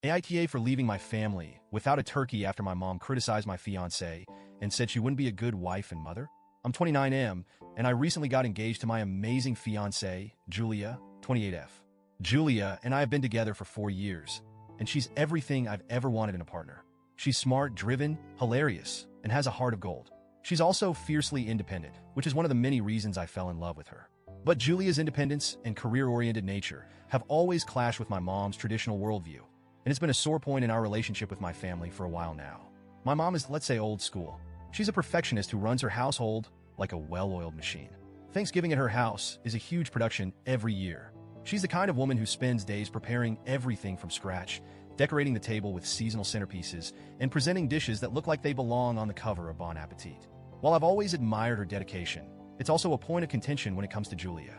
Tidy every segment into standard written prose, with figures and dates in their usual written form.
AITA for leaving my family without a turkey after my mom criticized my fiancé and said she wouldn't be a good wife and mother. I'm 29M, and I recently got engaged to my amazing fiancé, Julia, 28F. Julia and I have been together for 4 years, and she's everything I've ever wanted in a partner. She's smart, driven, hilarious, and has a heart of gold. She's also fiercely independent, which is one of the many reasons I fell in love with her. But Julia's independence and career-oriented nature have always clashed with my mom's traditional worldview, and it's been a sore point in our relationship with my family for a while now. My mom is, let's say, old school. She's a perfectionist who runs her household like a well-oiled machine. Thanksgiving at her house is a huge production every year. She's the kind of woman who spends days preparing everything from scratch, decorating the table with seasonal centerpieces, and presenting dishes that look like they belong on the cover of Bon Appetit. While I've always admired her dedication, it's also a point of contention when it comes to Julia.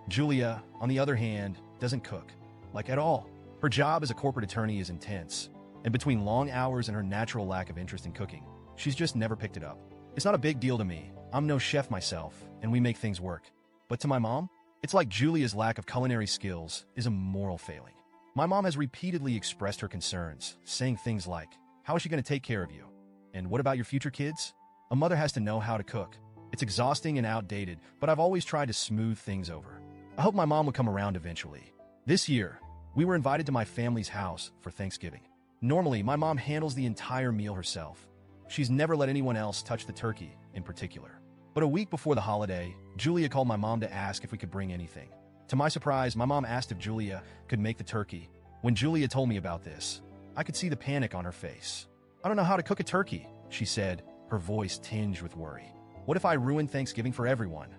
Julia, on the other hand, doesn't cook, like at all. Her job as a corporate attorney is intense, and between long hours and her natural lack of interest in cooking, she's just never picked it up. It's not a big deal to me. I'm no chef myself, and we make things work. But to my mom, it's like Julia's lack of culinary skills is a moral failing. My mom has repeatedly expressed her concerns, saying things like, "How is she going to take care of you? And what about your future kids?" A mother has to know how to cook. It's exhausting and outdated, but I've always tried to smooth things over. I hope my mom will come around eventually. This year, we were invited to my family's house for Thanksgiving. Normally, my mom handles the entire meal herself. She's never let anyone else touch the turkey, in particular. But a week before the holiday, Julia called my mom to ask if we could bring anything. To my surprise, my mom asked if Julia could make the turkey. When Julia told me about this, I could see the panic on her face. "I don't know how to cook a turkey," she said, her voice tinged with worry. "What if I ruined Thanksgiving for everyone?"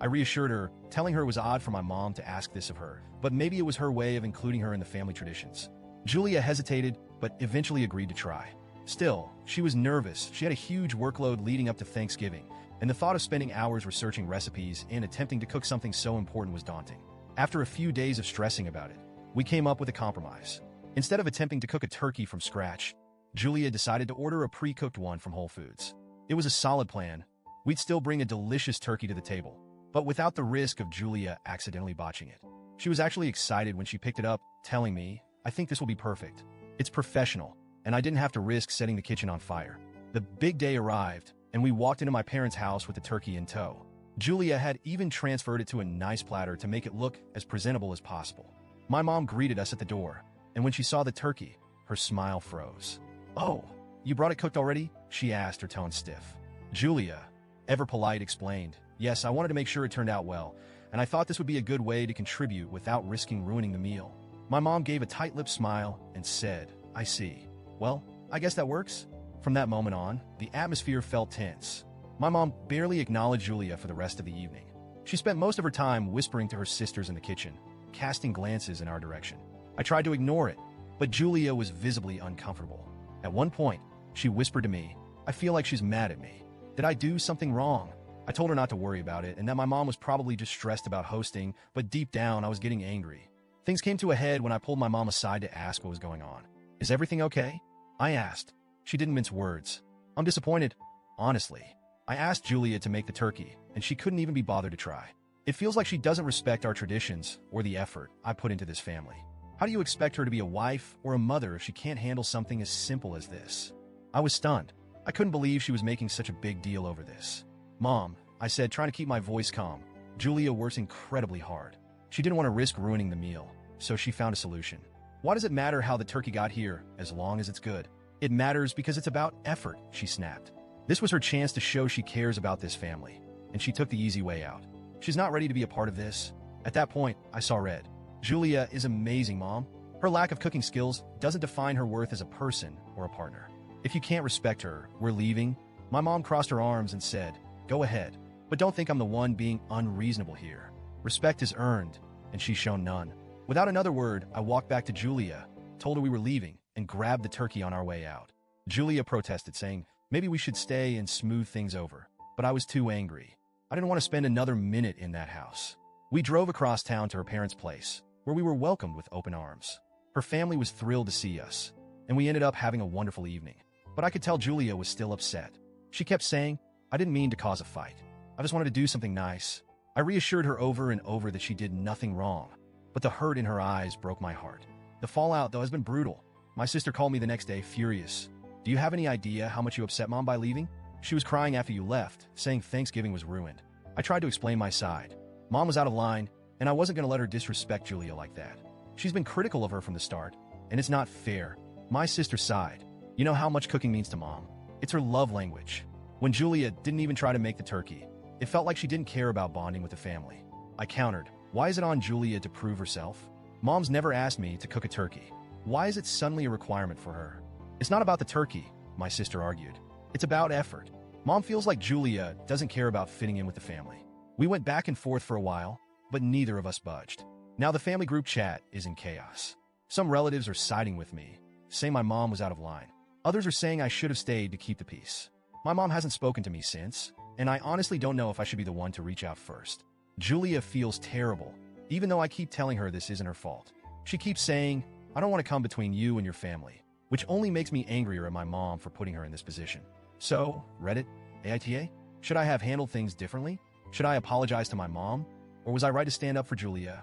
I reassured her, telling her it was odd for my mom to ask this of her, but maybe it was her way of including her in the family traditions. Julia hesitated, but eventually agreed to try. Still, she was nervous. She had a huge workload leading up to Thanksgiving, and the thought of spending hours researching recipes and attempting to cook something so important was daunting. After a few days of stressing about it, we came up with a compromise. Instead of attempting to cook a turkey from scratch, Julia decided to order a pre-cooked one from Whole Foods. It was a solid plan. We'd still bring a delicious turkey to the table, but without the risk of Julia accidentally botching it. She was actually excited when she picked it up, telling me, "I think this will be perfect. It's professional, and I didn't have to risk setting the kitchen on fire." The big day arrived, and we walked into my parents' house with the turkey in tow. Julia had even transferred it to a nice platter to make it look as presentable as possible. My mom greeted us at the door, and when she saw the turkey, her smile froze. "Oh, you brought it cooked already?" she asked, her tone stiff. Julia, ever polite, explained, "Yes, I wanted to make sure it turned out well, and I thought this would be a good way to contribute without risking ruining the meal." My mom gave a tight-lipped smile and said, "I see. Well, I guess that works." From that moment on, the atmosphere felt tense. My mom barely acknowledged Julia for the rest of the evening. She spent most of her time whispering to her sisters in the kitchen, casting glances in our direction. I tried to ignore it, but Julia was visibly uncomfortable. At one point, she whispered to me, "I feel like she's mad at me. Did I do something wrong?" I told her not to worry about it and that my mom was probably just stressed about hosting, but deep down I was getting angry. Things came to a head when I pulled my mom aside to ask what was going on. "Is everything okay?" I asked. She didn't mince words. "I'm disappointed. Honestly. I asked Julia to make the turkey, and she couldn't even be bothered to try. It feels like she doesn't respect our traditions or the effort I put into this family. How do you expect her to be a wife or a mother if she can't handle something as simple as this?" I was stunned. I couldn't believe she was making such a big deal over this. "Mom," I said, trying to keep my voice calm, "Julia works incredibly hard. She didn't want to risk ruining the meal, so she found a solution. Why does it matter how the turkey got here, as long as it's good? It matters because it's about effort," she snapped. This was her chance to show she cares about this family, and she took the easy way out. She's not ready to be a part of this. At that point, I saw red. Julia is amazing, Mom. Her lack of cooking skills doesn't define her worth as a person or a partner. If you can't respect her, we're leaving. My mom crossed her arms and said, "Go ahead, but don't think I'm the one being unreasonable here. Respect is earned, and she's shown none." Without another word, I walked back to Julia, told her we were leaving, and grabbed the turkey on our way out. Julia protested, saying maybe we should stay and smooth things over, but I was too angry. I didn't want to spend another minute in that house. We drove across town to her parents' place, where we were welcomed with open arms. Her family was thrilled to see us, and we ended up having a wonderful evening. But I could tell Julia was still upset. She kept saying, "I didn't mean to cause a fight. I just wanted to do something nice." I reassured her over and over that she did nothing wrong, but the hurt in her eyes broke my heart. The fallout, though, has been brutal. My sister called me the next day, furious. Do you have any idea how much you upset Mom by leaving? She was crying after you left, saying Thanksgiving was ruined. I tried to explain my side. Mom was out of line, and I wasn't going to let her disrespect Julia like that. She's been critical of her from the start, and it's not fair. My sister sighed. You know how much cooking means to Mom. It's her love language. When Julia didn't even try to make the turkey, it felt like she didn't care about bonding with the family. I countered, why is it on Julia to prove herself? Mom's never asked me to cook a turkey. Why is it suddenly a requirement for her? It's not about the turkey, my sister argued. It's about effort. Mom feels like Julia doesn't care about fitting in with the family. We went back and forth for a while, but neither of us budged. Now the family group chat is in chaos. Some relatives are siding with me, saying my mom was out of line. Others are saying I should have stayed to keep the peace. My mom hasn't spoken to me since, and I honestly don't know if I should be the one to reach out first. Julia feels terrible, even though I keep telling her this isn't her fault. She keeps saying, I don't want to come between you and your family, which only makes me angrier at my mom for putting her in this position. So, Reddit, AITA, should I have handled things differently? Should I apologize to my mom? Or was I right to stand up for Julia